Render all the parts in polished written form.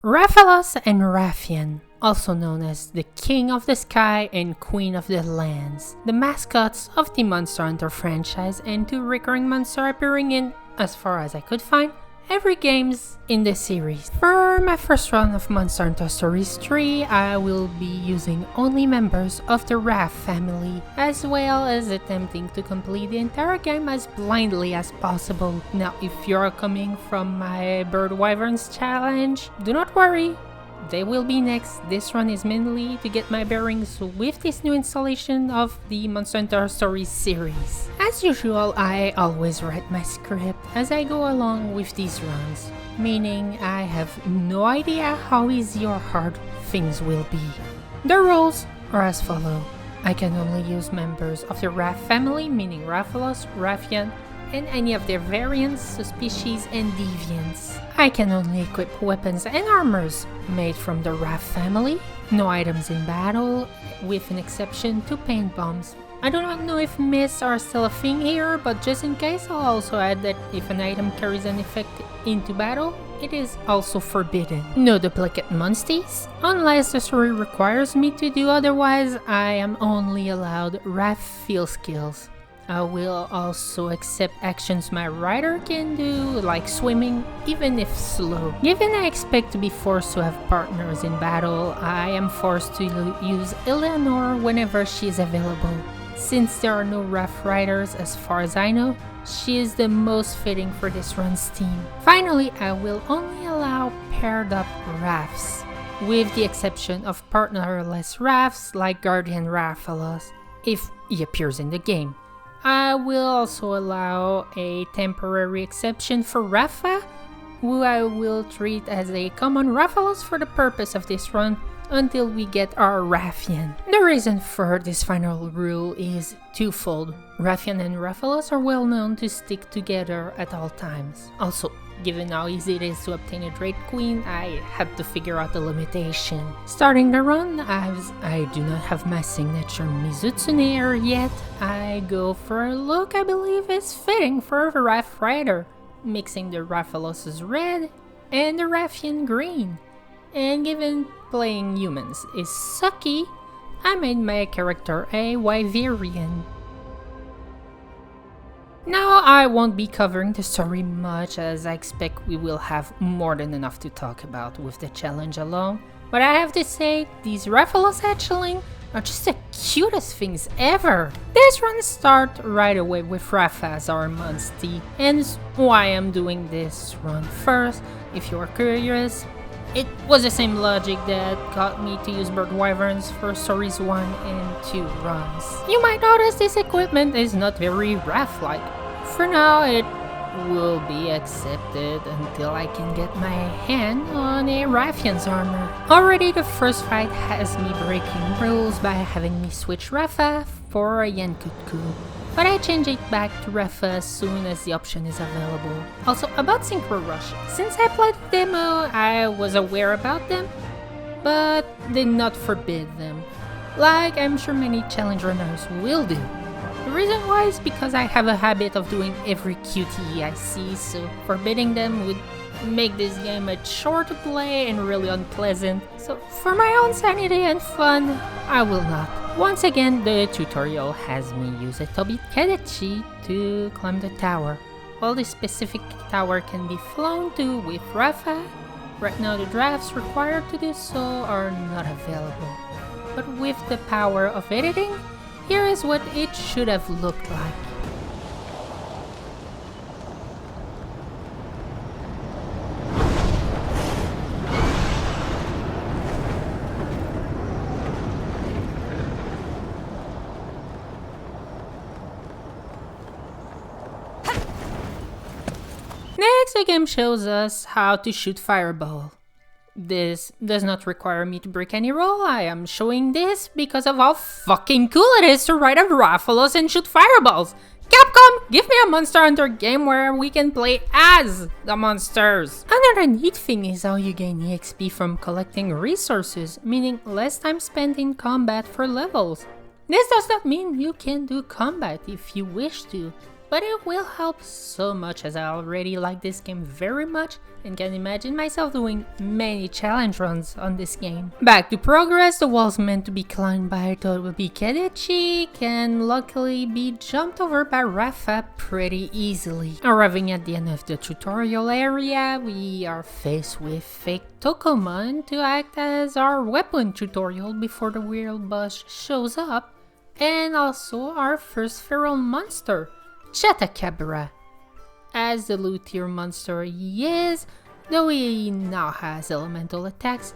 Rathalos and Rathian, also known as the King of the Sky and Queen of the Lands, the mascots of the Monster Hunter franchise and two recurring monsters appearing in, as far as I could find, every games in the series. For my first run of Monster Hunter Stories 3, I will be using only members of the Rath family, as well as attempting to complete the entire game as blindly as possible. Now, if you're coming from my Bird Wyverns challenge, do not worry, they will be next. This run is mainly to get my bearings with this new installation of the Monster Hunter Stories series. As usual, I always write my script as I go along with these runs, meaning I have no idea how easy or hard things will be. The rules are as follow. I can only use members of the Rath family, meaning Rathalos, Rathian, and any of their variants, subspecies, and deviants. I can only equip weapons and armors made from the Rath family. No items in battle, with an exception to paint bombs. I do not know if myths are still a thing here, but just in case I'll also add that if an item carries an effect into battle, it is also forbidden. No duplicate Monsties, unless the story requires me to do otherwise. I am only allowed Rath field skills. I will also accept actions my rider can do, like swimming, even if slow. Given I expect to be forced to have partners in battle, I am forced to use Eleanore whenever she is available. Since there are no Rath riders as far as I know, she is the most fitting for this run's team. Finally, I will only allow paired up Raths, with the exception of partnerless Raths like Rathian and Rathalos, if he appears in the game. I will also allow a temporary exception for Rafa, who I will treat as a common Rathalos for the purpose of this run until we get our Rathian. The reason for this final rule is twofold. Rathian and Rathalos are well known to stick together at all times. Also, given how easy it is to obtain a Dread Queen, I had to figure out the limitation. Starting the run, as I do not have my signature Mizutsune air yet, I go for a look I believe is fitting for a Rath rider, mixing the Rathalos' red and the Rathian green. And given playing humans is sucky, I made my character a Wyverian. Now, I won't be covering the story much as I expect we will have more than enough to talk about with the challenge alone, but I have to say, these Rathalos hatchling are just the cutest things ever. This run starts right away with Rath as our Monstie, and why I'm doing this run first. If you're curious, it was the same logic that got me to use Bird Wyverns for Stories 1 and 2 runs. You might notice this equipment is not very Rath-like. For now, it will be accepted until I can get my hand on a Rathian's armor. Already the first fight has me breaking rules by having me switch Ratha for a Yankutku, but I change it back to Ratha as soon as the option is available. Also, about Synchro Rush, since I played the demo, I was aware about them, but did not forbid them, like I'm sure many challenge runners will do. The reason why is because I have a habit of doing every QTE I see, so forbidding them would make this game a chore to play and really unpleasant. So for my own sanity and fun, I will not. Once again, the tutorial has me use a Tobit Kadechi to climb the tower. While this specific tower can be flown to with Rafa, right now the drafts required to do so are not available. But with the power of editing, here is what it should have looked like. Next, the game shows us how to shoot fireball. This does not require me to break any rule. I am showing this because of how fucking cool it is to ride a Rathalos and shoot fireballs. Capcom, give me a Monster Hunter game where we can play as the monsters. Another neat thing is how you gain EXP from collecting resources, meaning less time spent in combat for levels. This does not mean you can do combat if you wish to. but it will help so much as I already like this game very much and can imagine myself doing many challenge runs on this game. Back to progress, the walls meant to be climbed by I thought would be Kedechik and luckily be jumped over by Rafa pretty easily. Arriving at the end of the tutorial area, we are faced with fake Tokomon to act as our weapon tutorial before the real boss shows up, and also our first feral monster, Chatakabra. As the luthier monster he is, though he now has elemental attacks,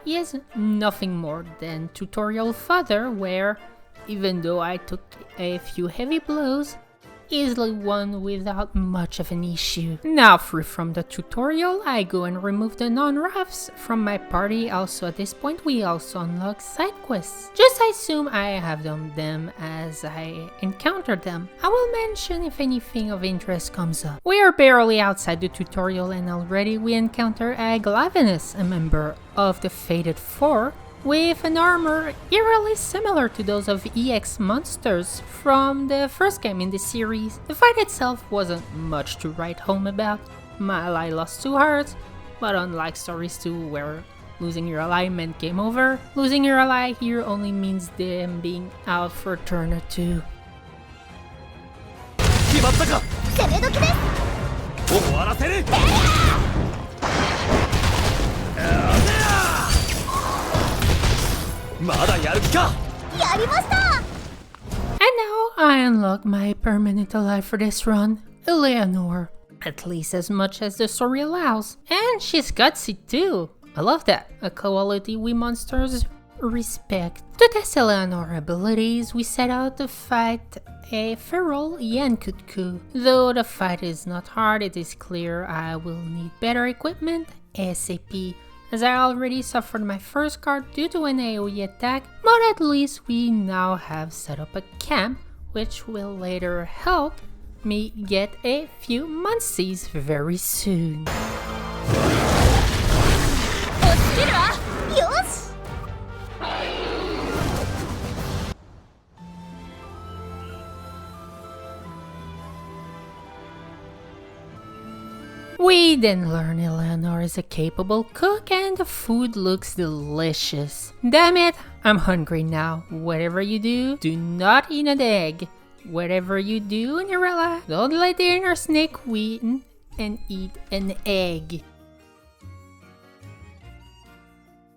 he is nothing more than tutorial fodder where, even though I took a few heavy blows, easily won without much of an issue. Now free from the tutorial, I go and remove the non-Raths from my party. Also at this point we also unlock side quests. Just assume I have done them as I encounter them. I will mention if anything of interest comes up. We are barely outside the tutorial and already we encounter Aglavenus, a member of the Fated Four, with an armor eerily similar to those of EX monsters from the first game in the series. The fight itself wasn't much to write home about. My ally lost 2 hearts, but unlike Stories 2 where losing your ally meant game over, losing your ally here only means them being out for a turn or 2. And now I unlock my permanent ally for this run, Eleanore. At least as much as the story allows. And she's gutsy too. I love that, a quality we monsters respect. To test Eleanor's abilities, we set out to fight a feral Yankutku. Though the fight is not hard, it is clear I will need better equipment ASAP, as I already suffered my first card due to an AoE attack, but at least we now have set up a camp, which will later help me get a few Monsties very soon. We then learn Eleanore is a capable cook and the food looks delicious. Damn it, I'm hungry now. Whatever you do, do not eat an egg. Whatever you do, Nirella, don't let the inner snake win and eat an egg.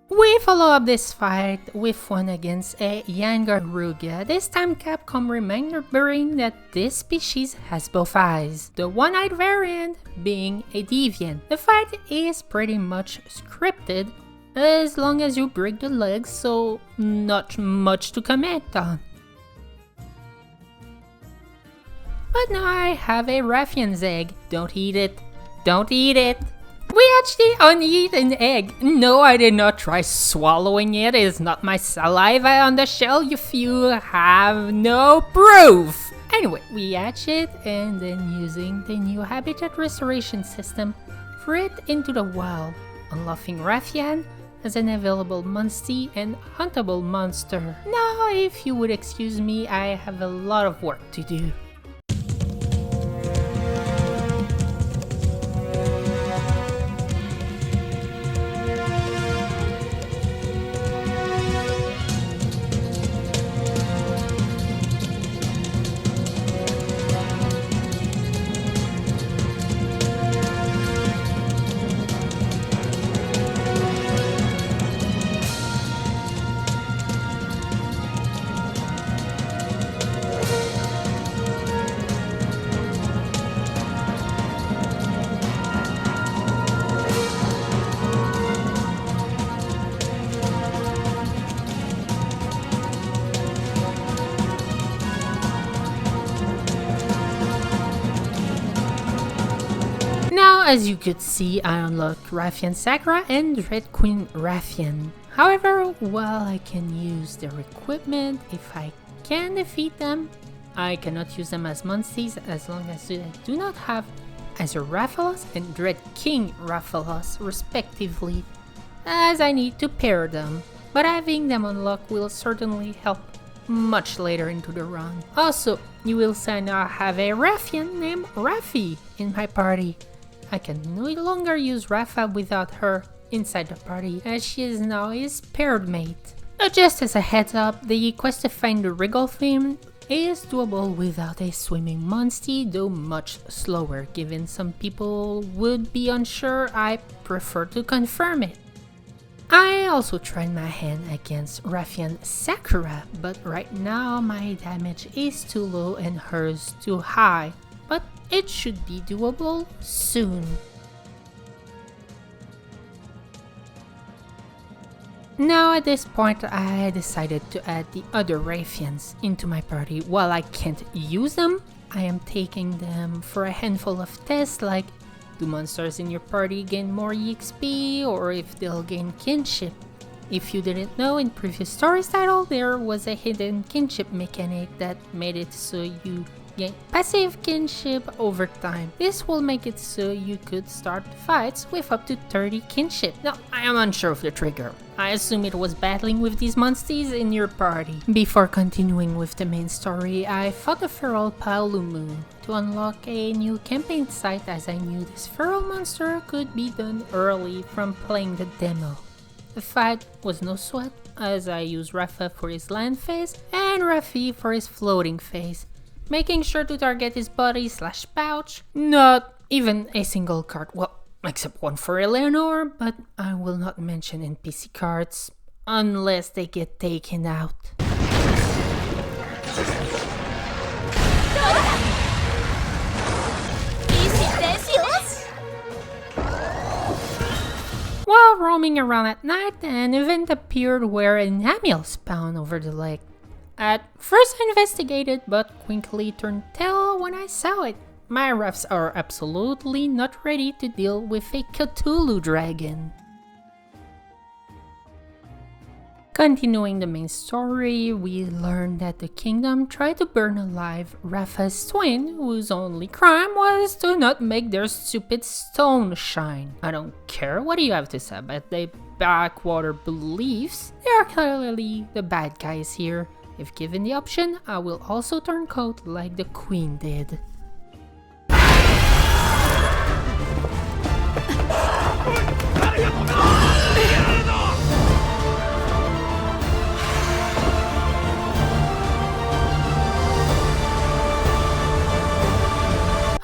We follow up this fight with one against a Yangaruga, this time Capcom remembering that this species has both eyes, the one-eyed variant being a deviant. The fight is pretty much scripted, as long as you break the legs, so not much to comment on. But now I have a Rathian's egg, don't eat it, don't eat it! We actually uneat an egg. No, I did not try swallowing it. It is not my saliva on the shell if you have no proof. Anyway, we hatch it and then using the new habitat restoration system, threw it into the wild, unlocking Rathian as an available Monstie and huntable monster. Now, if you would excuse me, I have a lot of work to do. As you could see, I unlocked Rathian Sakura and Red Queen Rathian. However, while I can use their equipment if I can defeat them, I cannot use them as Monsties as long as they do not have either Rathalos and Red King Rathalos respectively, as I need to pair them. But having them unlocked will certainly help much later into the run. Also, you will see now have a Rathian named Rathi in my party. I can no longer use Ratha without her inside the party, as she is now his paired mate. Just as a heads up, the quest to find the Regal theme is doable without a swimming Monstie, though much slower. Given some people would be unsure, I prefer to confirm it. I also tried my hand against Rathian Sakura, but right now my damage is too low and hers too high, but it should be doable soon. Now at this point I decided to add the other Rathians into my party. While I can't use them, I am taking them for a handful of tests, like do monsters in your party gain more EXP or if they'll gain kinship. If you didn't know, in previous stories title there was a hidden kinship mechanic that made it so you gain passive kinship over time. This will make it so you could start fights with up to 30 kinship. Now, I am unsure of the trigger. I assume it was battling with these Monsties in your party. Before continuing with the main story, I fought the feral Paolumu to unlock a new campaign site, as I knew this feral monster could be done early from playing the demo. The fight was no sweat, as I used Ratha for his land phase and Rathi for his floating phase, making sure to target his body/pouch. Not even a single card, well, except one for Eleanore, but I will not mention NPC cards unless they get taken out. While roaming around at night, an event appeared where an Amiel spawned over the lake. At first I investigated, but quickly turned tail when I saw it. My Raths are absolutely not ready to deal with a Cthulhu dragon. Continuing the main story, we learned that the kingdom tried to burn alive Ratha's twin, whose only crime was to not make their stupid stone shine. I don't care what you have to say about their backwater beliefs, they are clearly the bad guys here. If given the option, I will also turn coat like the queen did.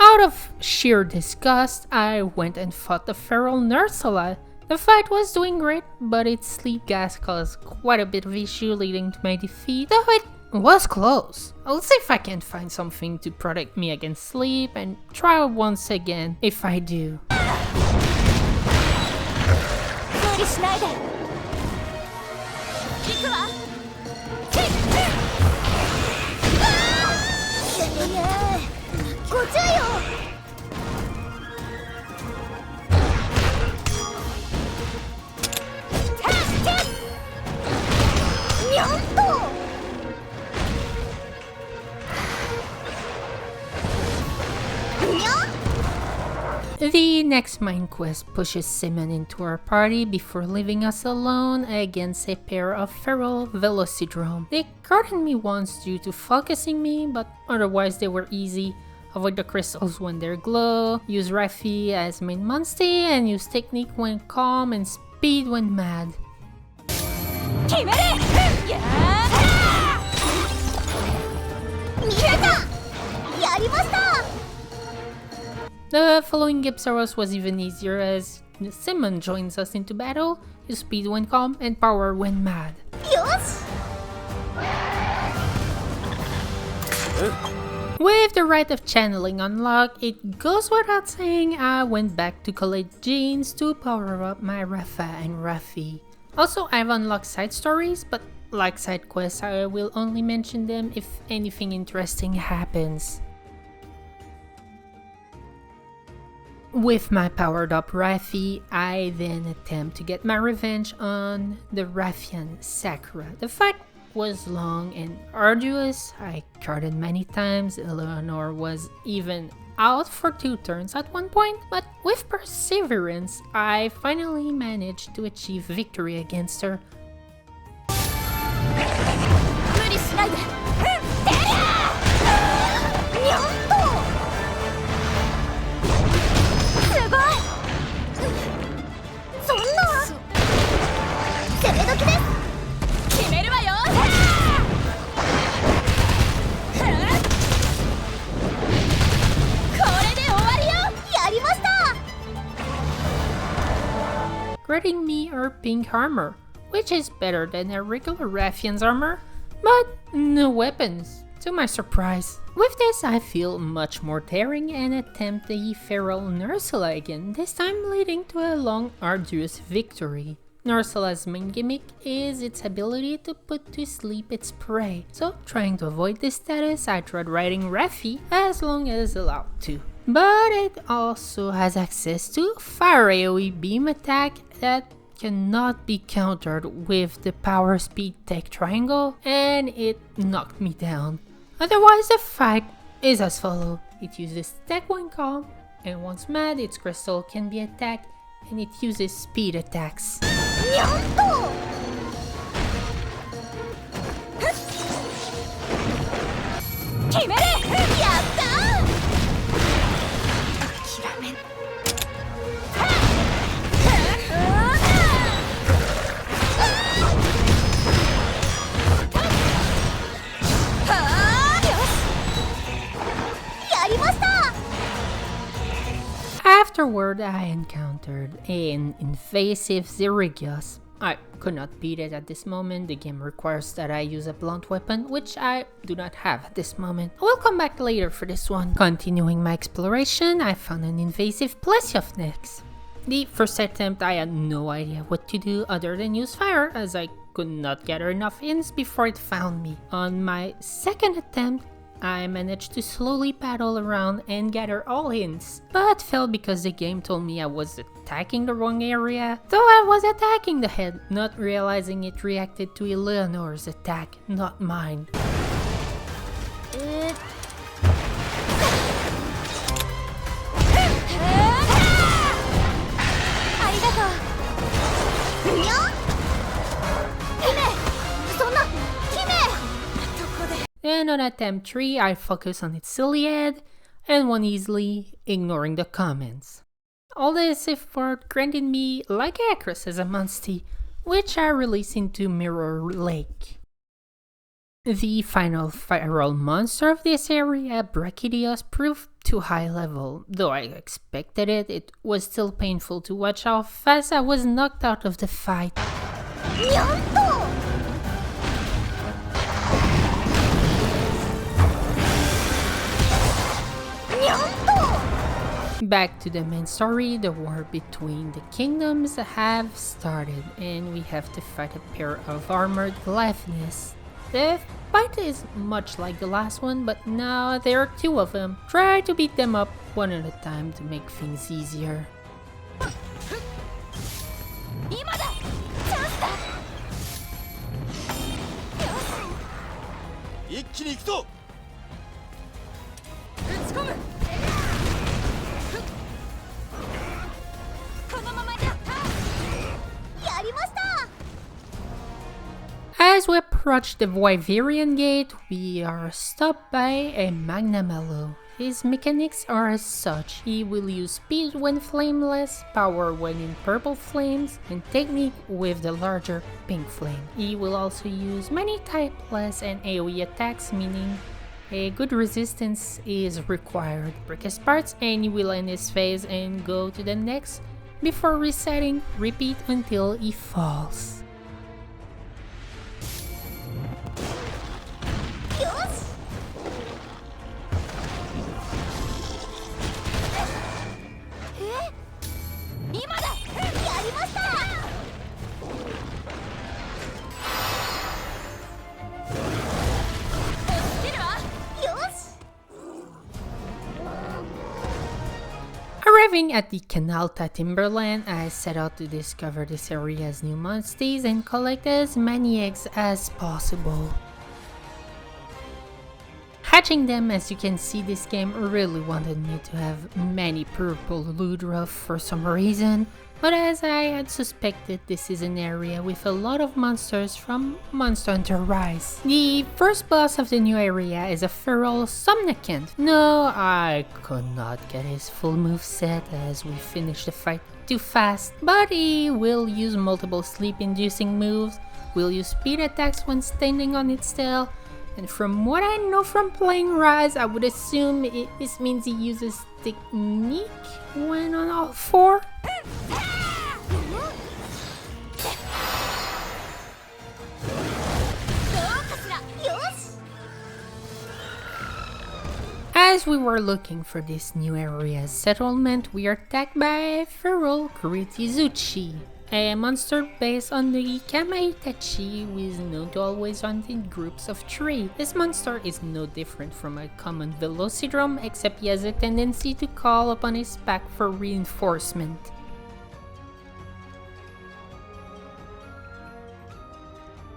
Out of sheer disgust, I went and fought the feral Nursula. The fight was doing great, but its sleep gas caused quite a bit of issue, leading to my defeat, though it was close. I'll see if I can find something to protect me against sleep and try once again if I do. The next main quest pushes Simon into our party before leaving us alone against a pair of feral Velocidrome. They guarded me once due to focusing me, but otherwise they were easy. Avoid the crystals when they glow, use Rathi as main Monstie, and use technique when calm and speed when mad. The following Gipsaros was even easier, as Simon joins us into battle, use speed when calm and power when mad. With the Rite of Channeling unlocked, it goes without saying I went back to collect genes to power up my Ratha and Rathi. Also, I've unlocked side stories, but like side quests, I will only mention them if anything interesting happens. With my powered up Rathi, I then attempt to get my revenge on the Rathian Sakura. The fight was long and arduous. I carded many times. Eleanore was even out for 2 turns at one point, but with perseverance, I finally managed to achieve victory against her. Granting me her pink armor, which is better than a regular Rathian's armor, but no weapons, to my surprise. With this, I feel much more daring and attempt the feral Nursela again, this time leading to a long, arduous victory. Nursela's main gimmick is its ability to put to sleep its prey, so trying to avoid this status, I tried riding Rathi as long as allowed to. But it also has access to Fire AoE beam attack that cannot be countered with the power speed tech triangle, and it knocked me down. Otherwise, the fight is as follows. It uses tech when calm, and once mad, its crystal can be attacked, and it uses speed attacks. Afterward, I encountered an invasive Zerigios. I could not beat it at this moment. The game requires that I use a blunt weapon, which I do not have at this moment. I will come back later for this one. Continuing my exploration, I found an invasive Plesioth next. The first attempt, I had no idea what to do other than use fire, as I could not gather enough hints before it found me. On my second attempt, I managed to slowly paddle around and gather all hints, but failed because the game told me I was attacking the wrong area, though I was attacking the head, not realizing it reacted to Eleanor's attack, not mine. And on attempt 3, I focus on its silly head and won easily, ignoring the comments. All this effort granted me like Acros as a Monstie, which I released into Mirror Lake. The final feral monster of this area, Brachydios, proved too high level. Though I expected it, it was still painful to watch how fast I was knocked out of the fight. Back to the main story, the war between the kingdoms have started, and we have to fight a pair of armored Glyphnists. The fight is much like the last one, but now there are two of them. Try to beat them up one at a time to make things easier. As we approach the Wyverian Gate, we are stopped by a Magnamallow. His mechanics are as such: he will use speed when flameless, power when in purple flames, and technique with the larger pink flame. He will also use many typeless and AoE attacks, meaning a good resistance is required. Break his parts and he will end his phase and go to the next before resetting, repeat until he falls. Arriving at the Canalta Timberland, I set out to discover this area's new Monsties and collect as many eggs as possible. Hatching them, as you can see, this game really wanted me to have many purple Ludroth for some reason, But as I had suspected, this is an area with a lot of monsters from Monster Hunter Rise. The first boss of the new area is a feral Somnicant. No, I could not get his full moveset as we finished the fight too fast, but he will use multiple sleep-inducing moves, will use speed attacks when standing on its tail, and from what I know from playing Rise, I would assume this means he uses technique when on all four. As we were looking for this new area's settlement, we are attacked by feral Kuritizuchi, a monster based on the Kamaitachi who is known to always hunt in groups of 3. This monster is no different from a common Velocidrome, except he has a tendency to call upon his pack for reinforcement.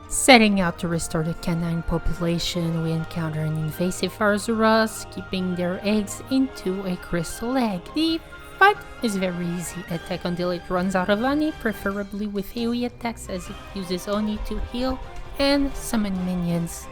Setting out to restore the canine population, we encounter an invasive Arzuros, keeping their eggs into a crystal egg. The fight is very easy. Attack until it runs out of Oni, preferably with AoE attacks as it uses Oni to heal and summon minions.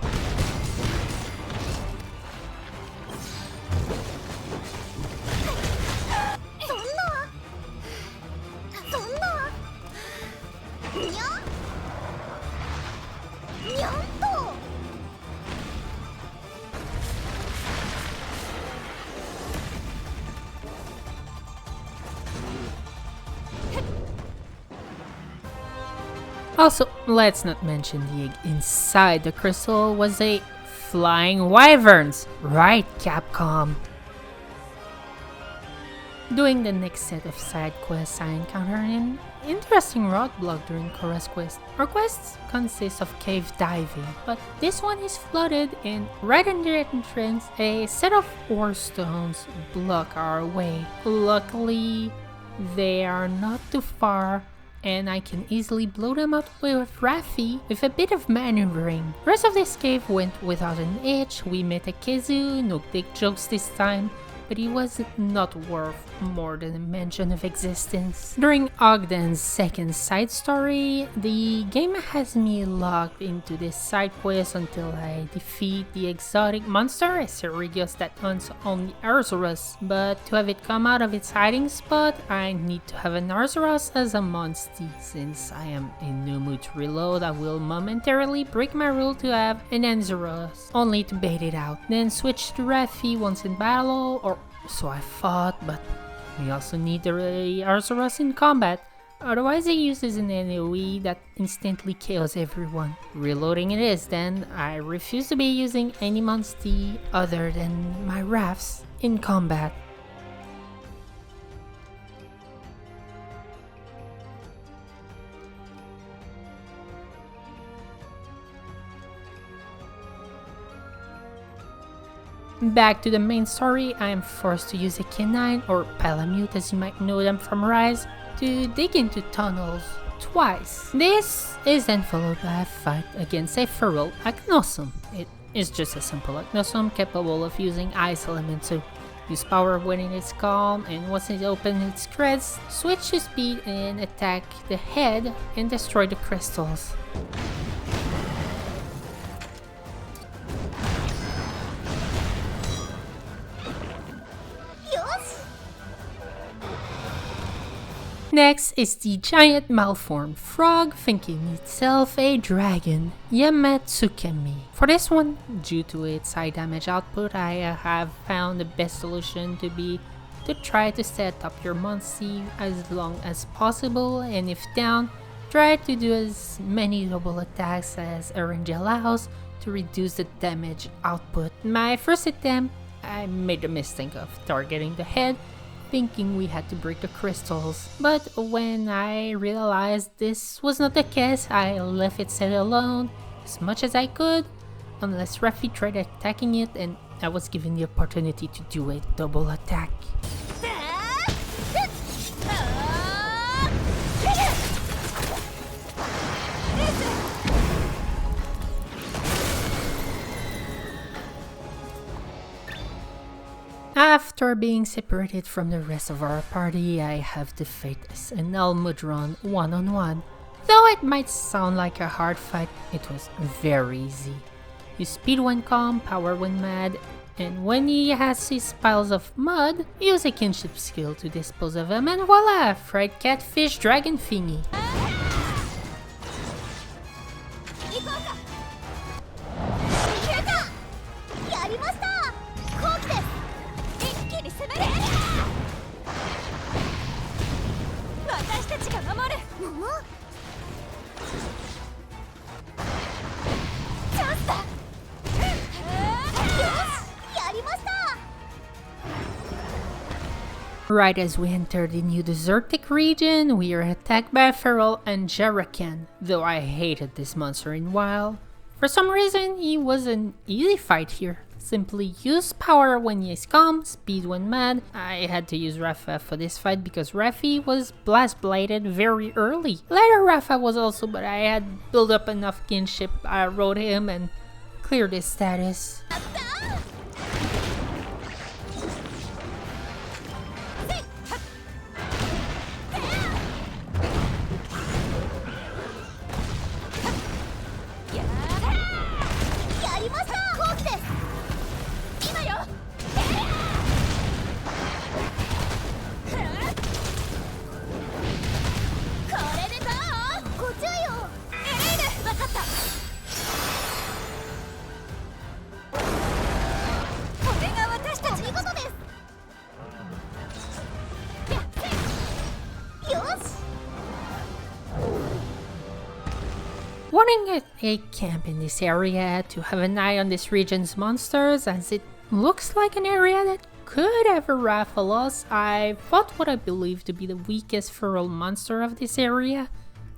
Also, let's not mention the egg inside the crystal was a flying wyverns. Right, Capcom. Doing the next set of side quests, I encounter an interesting roadblock during Korra's quest. Our quests consist of cave diving, but this one is flooded and right in the entrance, a set of ore stones block our way. Luckily, they are not too far, and I can easily blow them out with Rathi with a bit of maneuvering. The rest of this cave went without an hitch. We met a Kizu, no dick jokes this time, but he was not worth more than a mention of existence. During Ogden's second side story, the game has me locked into this side quest until I defeat the exotic monster, a Serathis that hunts only Arzuros. But to have it come out of its hiding spot, I need to have an Arzuros as a Monstie. Since I am in no mood to reload, I will momentarily break my rule to have an Arzuros, only to bait it out. Then switch to Rathi once in battle, or so I thought, but we also need the Arzuros in combat, otherwise he uses an AoE that instantly kills everyone. Reloading it is then. I refuse to be using any Monstie other than my Raths in combat. Back to the main story, I am forced to use a canine, or palamute as you might know them from Rise, to dig into tunnels twice. This is then followed by a fight against a feral Agnosum. It is just a simple Agnosum capable of using ice element, so use power when it is calm, and once it opens its creds, switch to speed and attack the head and destroy the crystals. Next is the giant malformed frog, thinking itself a dragon, Yamatsukemi. For this one, due to its high damage output, I have found the best solution to be to try to set up your Monstie as long as possible, and if down, try to do as many double attacks as RNG allows to reduce the damage output. My first attempt, I made the mistake of targeting the head, thinking we had to break the crystals, but when I realized this was not the case, I left it set alone as much as I could, unless Rathi tried attacking it and I was given the opportunity to do a double attack. After being separated from the rest of our party, I have to face an Almudron one-on-one. Though it might sound like a hard fight, it was very easy. You speed when calm, power when mad, and when he has his piles of mud, use a kinship skill to dispose of him, and voila! Fried catfish dragon thingy. Right as we enter the new desertic region, we are attacked by Feral and Jarakan, though I hated this monster in WoW. For some reason, he was an easy fight here. Simply use power when he is calm, speed when mad. I had to use Ratha for this fight because Rathi was blast bladed very early. Later Ratha was also, but I had built up enough kinship. I rode him and cleared his status. Wanting a camp in this area to have an eye on this region's monsters, as it looks like an area that could have a Rathalos, I fought what I believe to be the weakest feral monster of this area,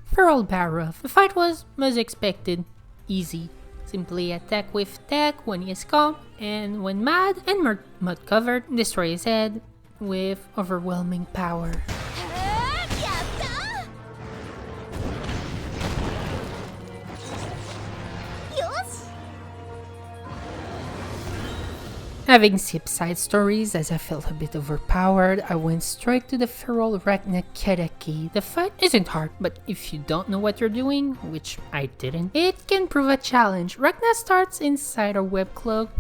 Feral Barrow. The fight was, as expected, easy. Simply attack with tech when he is calm, and when mad and mud covered, destroy his head with overwhelming power. Having skipped side stories as I felt a bit overpowered, I went straight to the feral Ragna Kedaki. The fight isn't hard, but if you don't know what you're doing, which I didn't, it can prove a challenge. Ragna starts inside a web cloak,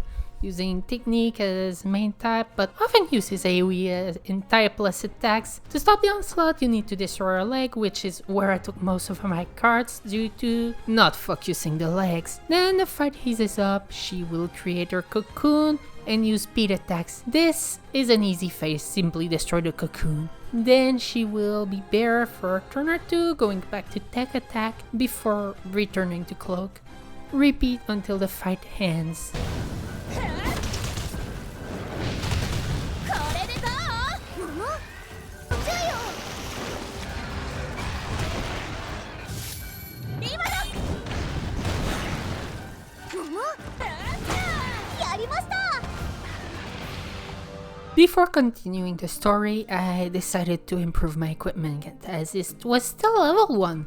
using technique as main type, but often uses AoE in typeless attacks. To stop the onslaught, you need to destroy her leg, which is where I took most of my cards due to not focusing the legs. Then the fight eases up, she will create her cocoon and use speed attacks. This is an easy phase, simply destroy the cocoon. Then she will be bare for a turn or two, going back to tech attack before returning to cloak. Repeat until the fight ends. Before continuing the story, I decided to improve my equipment as it was still level 1.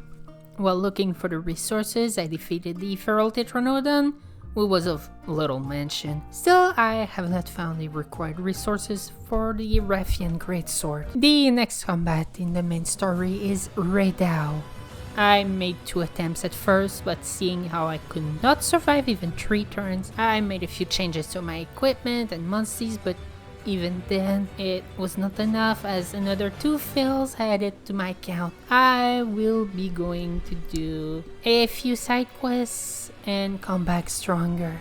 While looking for the resources, I defeated the Feral Tetranodon, who was of little mention. Still, I have not found the required resources for the Rathian Greatsword. The next combat in the main story is Redao. I made 2 attempts at first, but seeing how I could not survive even 3 turns, I made a few changes to my equipment and Monsties, but even then, it was not enough as another 2 fails added to my count. I will be going to do a few side quests and come back stronger.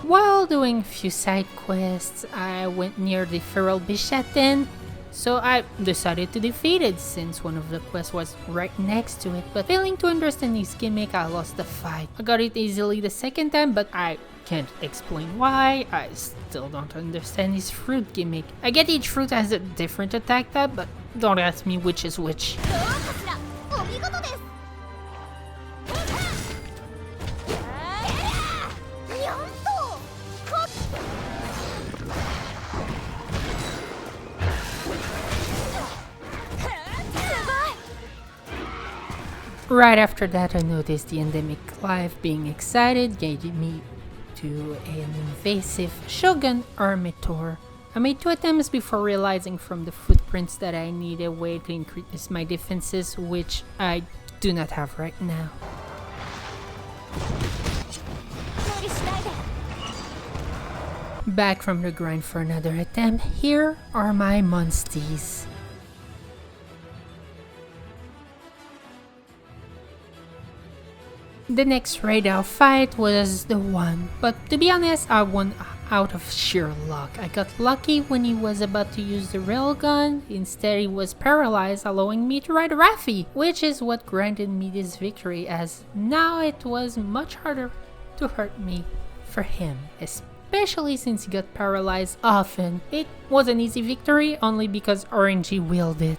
While doing a few side quests, I went near the Feral Bishaten, so I decided to defeat it since one of the quests was right next to it, but failing to understand his gimmick, I lost the fight. I got it easily the second time, but I can't explain why. I still don't understand his fruit gimmick. I get each fruit has a different attack type, but don't ask me which is which. Right after that, I noticed the endemic life being excited, guiding me to an invasive Shogun army tour. I made 2 attempts before realizing from the footprints that I need a way to increase my defenses, which I do not have right now. Back from the grind for another attempt, here are my Monsties. The next raid I'll fight was the one, but to be honest, I won out of sheer luck. I got lucky when he was about to use the railgun. Instead, he was paralyzed, allowing me to ride a Rathi, which is what granted me this victory, as now it was much harder to hurt me for him, especially since he got paralyzed often. It was an easy victory only because RNG willed it.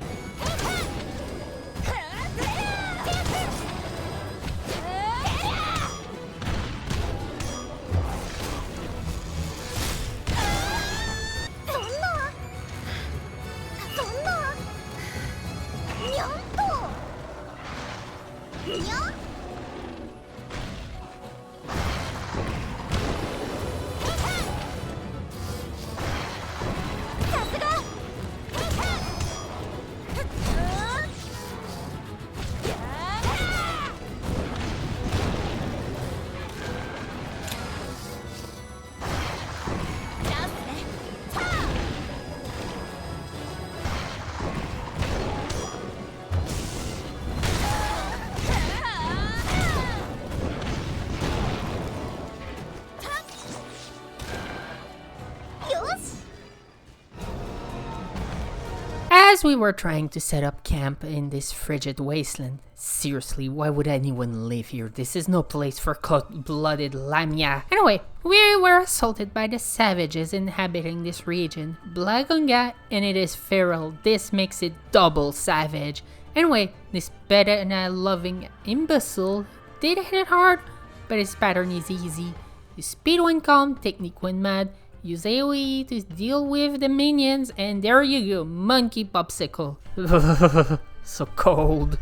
As we were trying to set up camp in this frigid wasteland, seriously, why would anyone live here? This is no place for cold-blooded lamia. Anyway, we were assaulted by the savages inhabiting this region, Blagonga, and it is feral. This makes it double savage. Anyway, this banana-loving imbecile did hit it hard, but his pattern is easy. You speed when calm, technique when mad, use AoE to deal with the minions, and there you go, monkey popsicle. So cold.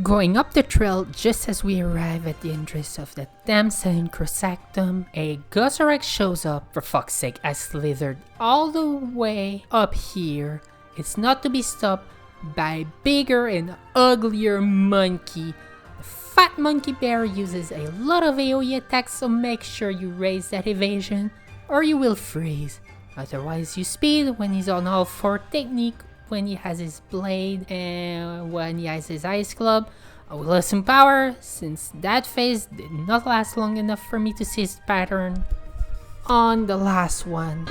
Going up the trail, just as we arrive at the entrance of the damn Synchrosactum, a Gossarex shows up. For fuck's sake, I slithered all the way up here. It's not to be stopped by a bigger and uglier monkey. The fat monkey bear uses a lot of AoE attacks, so make sure you raise that evasion or you will freeze. Otherwise, you speed when he's on all 4 technique, when he has his blade, and when he has his ice club. I will lose some power, since that phase did not last long enough for me to see his pattern on the last one.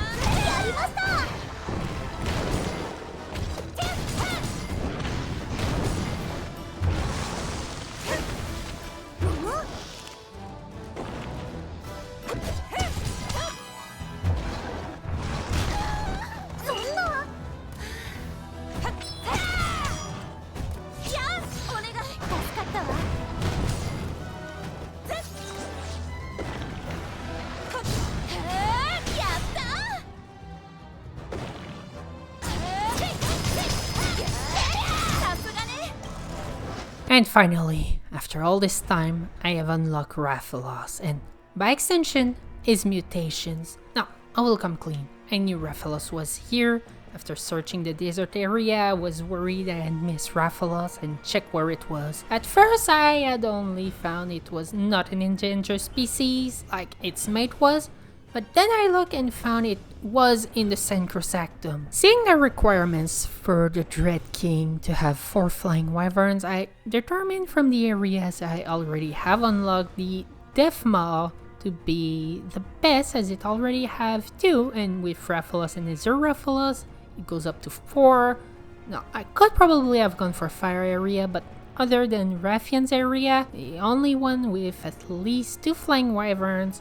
And finally, after all this time, I have unlocked Rathalos, and by extension, his mutations. Now, I will come clean. I knew Rathalos was here. After searching the desert area, I was worried I had missed Rathalos and checked where it was. At first, I had only found it was not an endangered species, like its mate was, but then I looked and found it was in the Synchrosactum. Seeing the requirements for the Dread King to have 4 flying wyverns, I determined from the areas I already have unlocked the Death Maw to be the best, as it already have 2, and with Rathalos and Serathis, it goes up to 4. Now, I could probably have gone for Fire area, but Other than Rathian's area, the only one with at least 2 flying wyverns.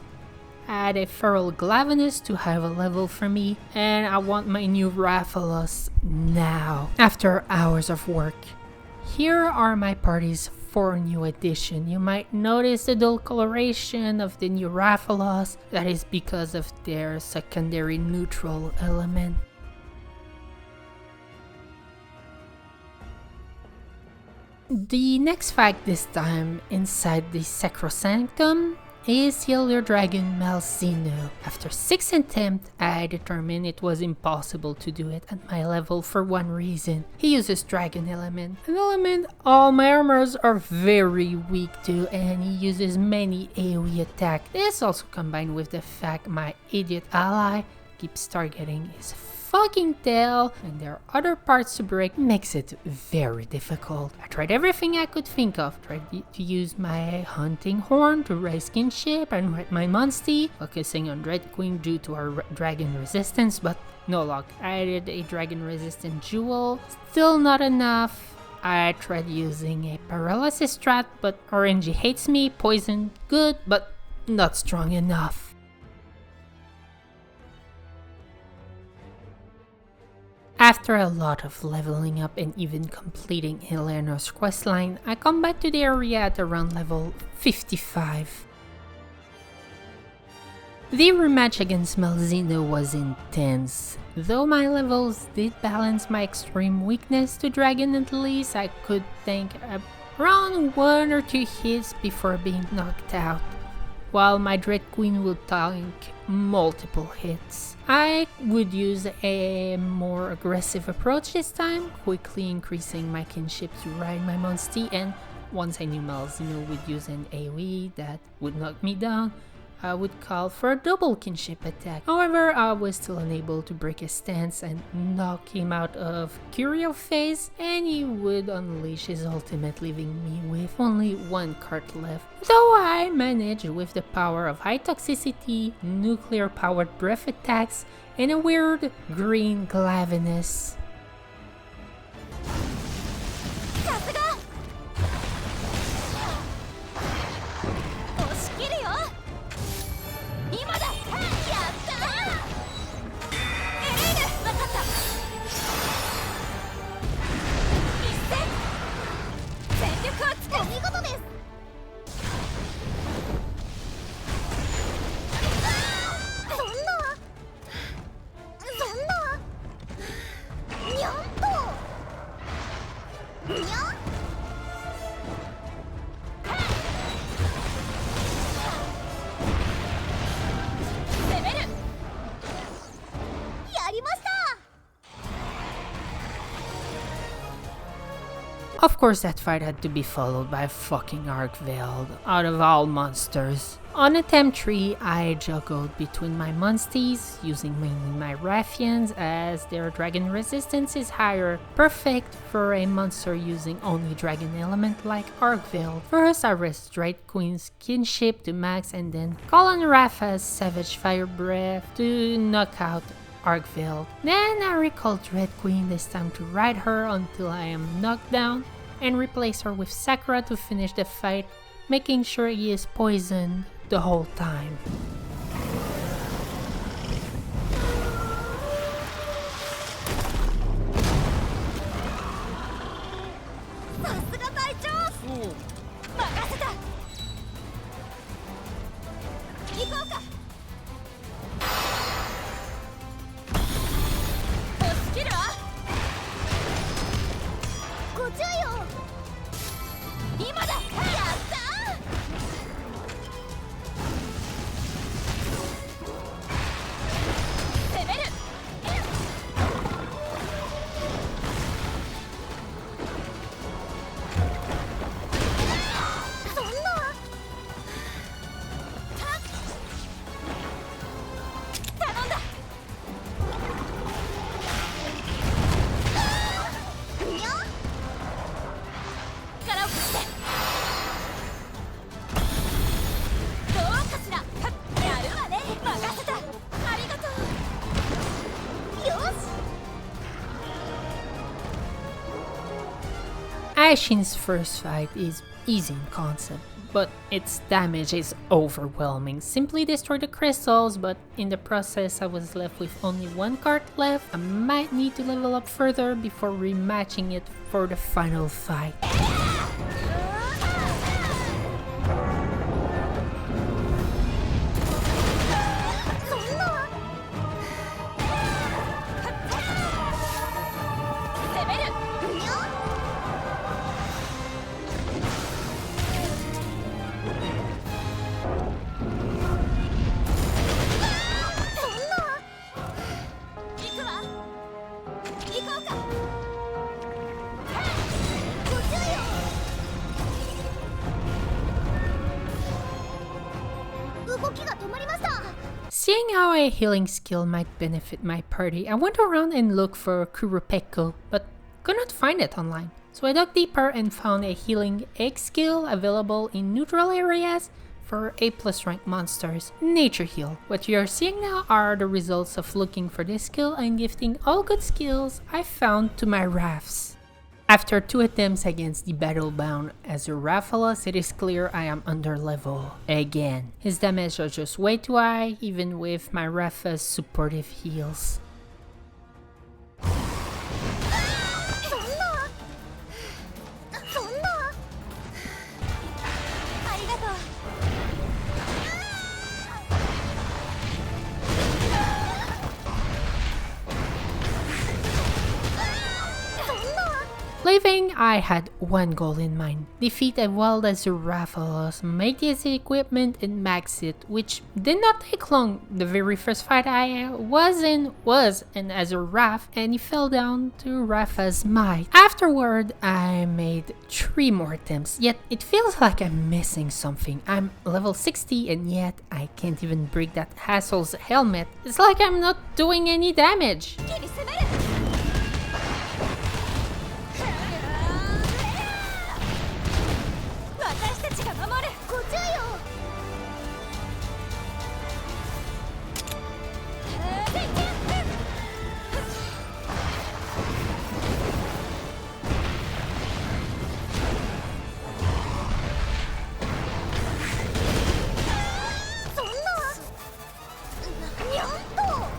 Add a feral glavenus to have a level for me, and I want my new Rathalos now, after hours of work. Here are my party's 4 new addition. You might notice the dull coloration of the new Rathalos. That is because of their secondary neutral element. The next fact this time inside the Sacrosanctum is the elder dragon Malzino. After 6 attempts, I determined it was impossible to do it at my level for one reason. He uses dragon element, an element all my armors are very weak to, and he uses many AoE attacks. This also combined with the fact my idiot ally keeps targeting his fucking tail and there are other parts to break makes it very difficult. I tried everything I could think of. Tried to use my hunting horn to raise kinship and ride my Monstie, focusing on Dread Queen due to her dragon resistance, but no luck. I did a dragon resistant jewel, still not enough. I tried using a paralysis strat, but RNG hates me. Poison, good, but not strong enough. After a lot of leveling up and even completing Eleanor's questline, I come back to the area at around level 55. The rematch against Malzino was intense. Though my levels did balance my extreme weakness to dragon at least, I could tank around 1 or 2 hits before being knocked out, while my Dread Queen would tank multiple hits. I would use a more aggressive approach this time, quickly increasing my kinship to ride my Monstie, and once I knew Malzino would use an AoE that would knock me down, I would call for a double kinship attack. However, I was still unable to break his stance and knock him out of Curio phase, and he would unleash his ultimate, leaving me with only 1 card left. Though I managed with the power of high toxicity, nuclear powered breath attacks, and a weird green glavenus. Of course that fight had to be followed by a fucking Arc-Veiled, out of all monsters. On attempt 3, I juggled between my Monsties, using mainly my Rathians as their dragon resistance is higher, perfect for a monster using only dragon element like Arc-Veiled. First I raised Dread Queen's kinship to max and then call on Ratha's Savage Fire Breath to knock out Arc-Veiled. Then I recall Dread Queen, this time to ride her until I am knocked down, and replace her with Sakura to finish the fight, making sure he is poisoned the whole time. Aishin's first fight is easy in concept, but its damage is overwhelming. Simply destroy the crystals, but in the process I was left with only one card left. I might need to level up further before rematching it for the final fight. Seeing how a healing skill might benefit my party, I went around and looked for Kurupeko, but could not find it online. So I dug deeper and found a healing egg skill available in neutral areas for A+ rank monsters, Nature Heal. What you are seeing now are the results of looking for this skill and gifting all good skills I found to my Raths. After 2 attempts against the battle-bound Rathalos, it is clear I am under level again. His damage is just way too high, even with my Ratha's supportive heals. Leaving, I had one goal in mind: defeat a wild Rathalos, make his equipment and max it, which did not take long. The very first fight I was in was an Rath, and he fell down to Ratha's might. Afterward, I made 3 more attempts, yet it feels like I'm missing something. I'm level 60 and yet I can't even break that asshole's helmet. It's like I'm not doing any damage.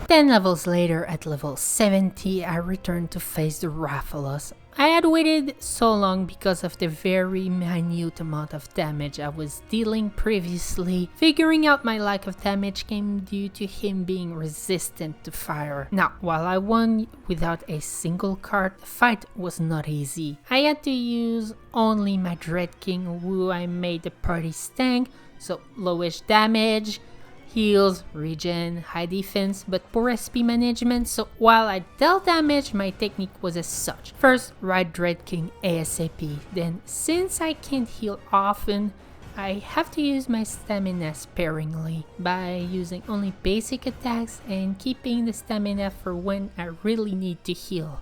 Ten levels later, at level 70, I returned to face the Rathalos. I had waited so long because of the very minute amount of damage I was dealing previously. Figuring out my lack of damage came due to him being resistant to fire. Now, while I won without a single card, the fight was not easy. I had to use only my Dread King, who I made the party stank, so lowish damage, heals, regen, high defense, but poor SP management, so while I dealt damage, my technique was as such. First, ride Dread King ASAP, then since I can't heal often, I have to use my stamina sparingly by using only basic attacks and keeping the stamina for when I really need to heal.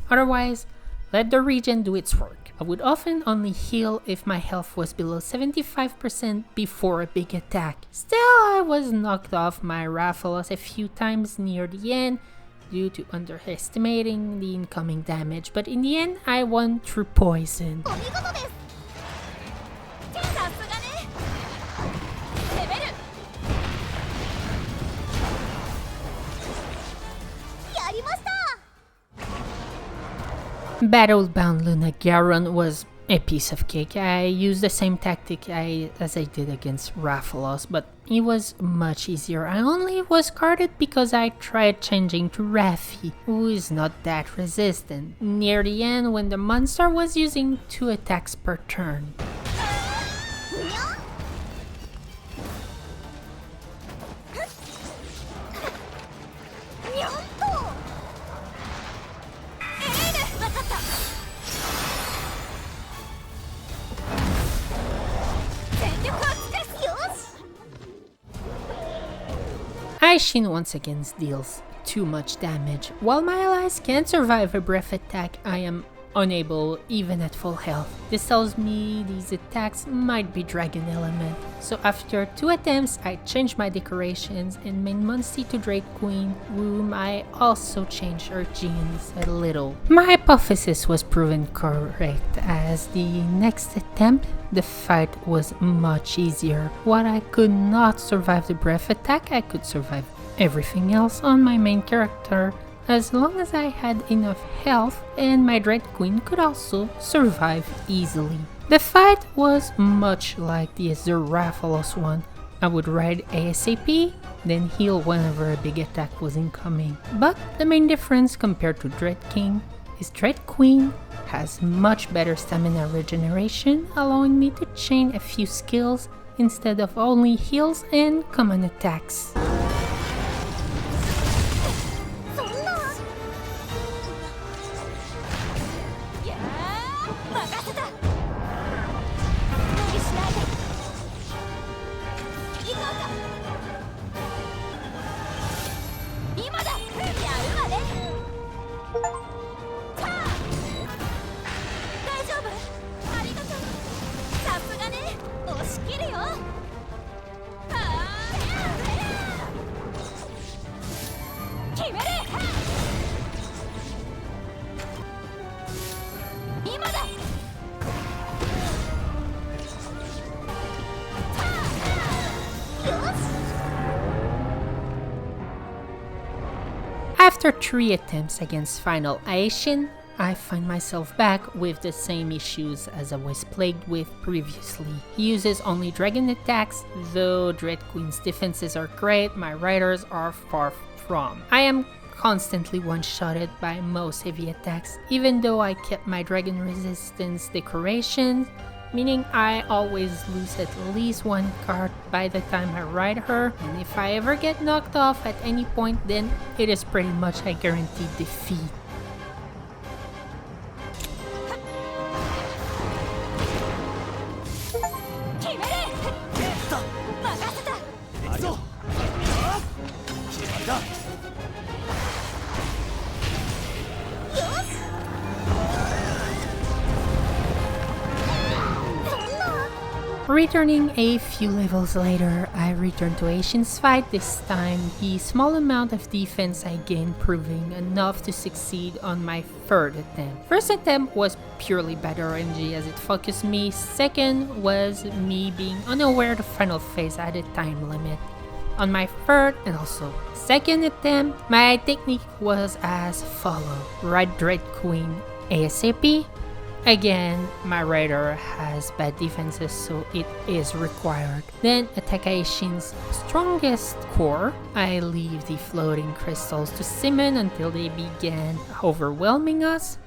Otherwise, let the regen do its work. I would often only heal if my health was below 75% before a big attack. Still, I was knocked off my Rathalos a few times near the end due to underestimating the incoming damage, but in the end, I won through poison. Battle-bound Luna Garon was a piece of cake. I used the same tactic as I did against Rathalos, but it was much easier. I only was carded because I tried changing to Rathi, who is not that resistant. Near the end, when the monster was using 2 attacks per turn. Aishin once again deals too much damage. While my allies can survive a breath attack, I am unable even at full health. This tells me these attacks might be dragon element. So after 2 attempts, I changed my decorations and made Monstie to Dread Queen, whom I also changed her genes a little. My hypothesis was proven correct, as the next attempt, the fight was much easier. While I could not survive the breath attack, I could survive everything else on my main character, as long as I had enough health, and my Dread Queen could also survive easily. The fight was much like the Rathalos one. I would ride ASAP, then heal whenever a big attack was incoming. But the main difference compared to Dread King is Dread Queen has much better stamina regeneration, allowing me to chain a few skills instead of only heals and common attacks. After 3 attempts against Final Aetion, I find myself back with the same issues as I was plagued with previously. He uses only dragon attacks, though Dread Queen's defenses are great, my riders are far from. I am constantly one-shotted by most heavy attacks, even though I kept my dragon resistance decorations, meaning I always lose at least 1 card by the time I ride her, and if I ever get knocked off at any point, then it is pretty much a guaranteed defeat. Returning a few levels later, I returned to Aetion's fight, this time the small amount of defense I gained proving enough to succeed on my 3rd attempt. First attempt was purely bad RNG as it focused me, second was me being unaware the final phase had a time limit. On my 3rd and also 2nd attempt, my technique was as follows: ride Dread Queen ASAP. Again, my rider has bad defenses, so it is required. Then attack Aetion's strongest core. I leave the floating crystals to simmer until they begin overwhelming us.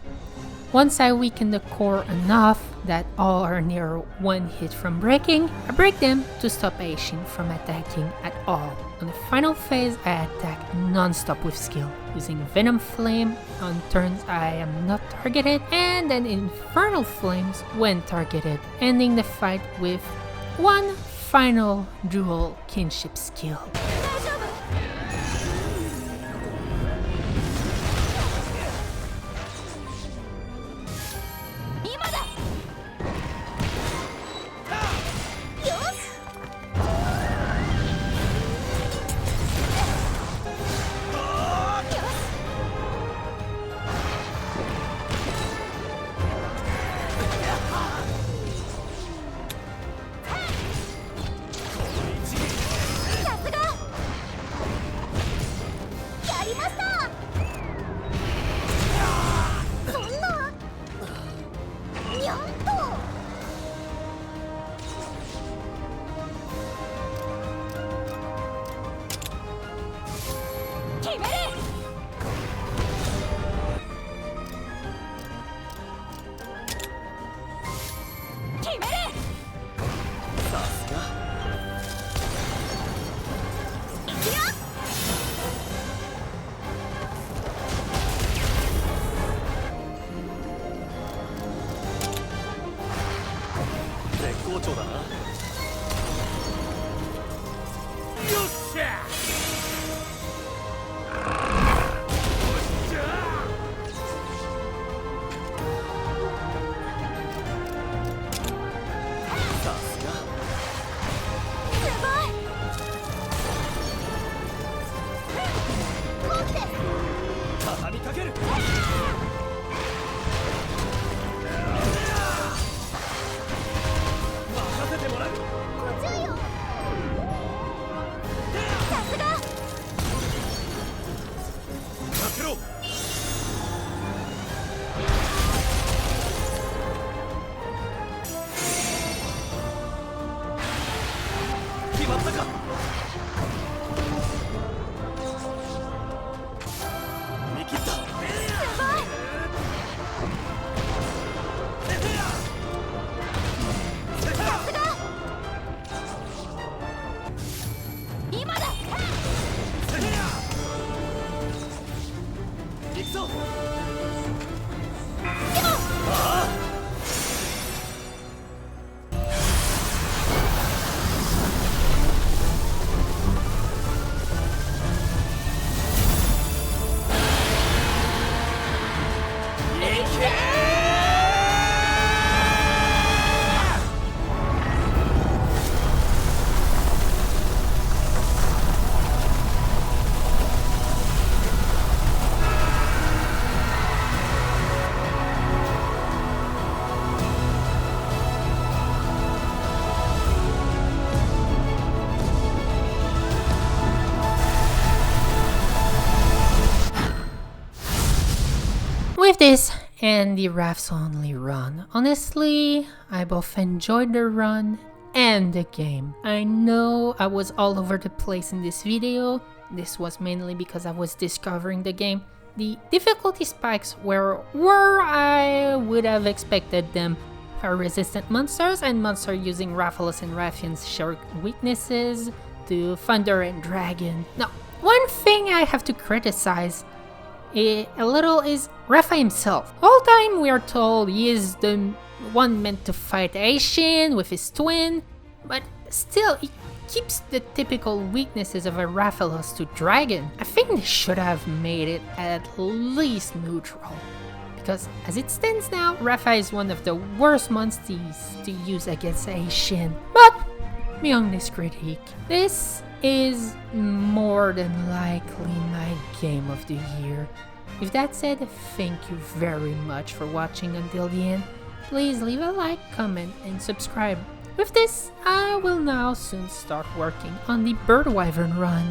Once I weaken the core enough that all are near 1 hit from breaking, I break them to stop Aetion from attacking at all. On the final phase, I attack non-stop with skill, using Venom Flame on turns I am not targeted, and then Infernal Flames when targeted, ending the fight with 1 final dual kinship skill. With this and the Raths only run, honestly, I both enjoyed the run and the game. I know I was all over the place in this video. This was mainly because I was discovering the game. The difficulty spikes were where I would have expected them. Fire-resistant monsters and monsters using Rathalos and Rathian's shared weaknesses to Thunder and Dragon. Now, one thing I have to criticize a little is Rath himself. All time we are told he is the one meant to fight Ashen with his twin, but still he keeps the typical weaknesses of a Rathalos to Dragon. I think they should have made it at least neutral, because as it stands now, Rath is one of the worst Monsties to use against Ashen. But beyond this critique, this is more than likely my game of the year. With that said, thank you very much for watching until the end. Please leave a like, comment, and subscribe. With this, I will now soon start working on the Bird Wyvern run.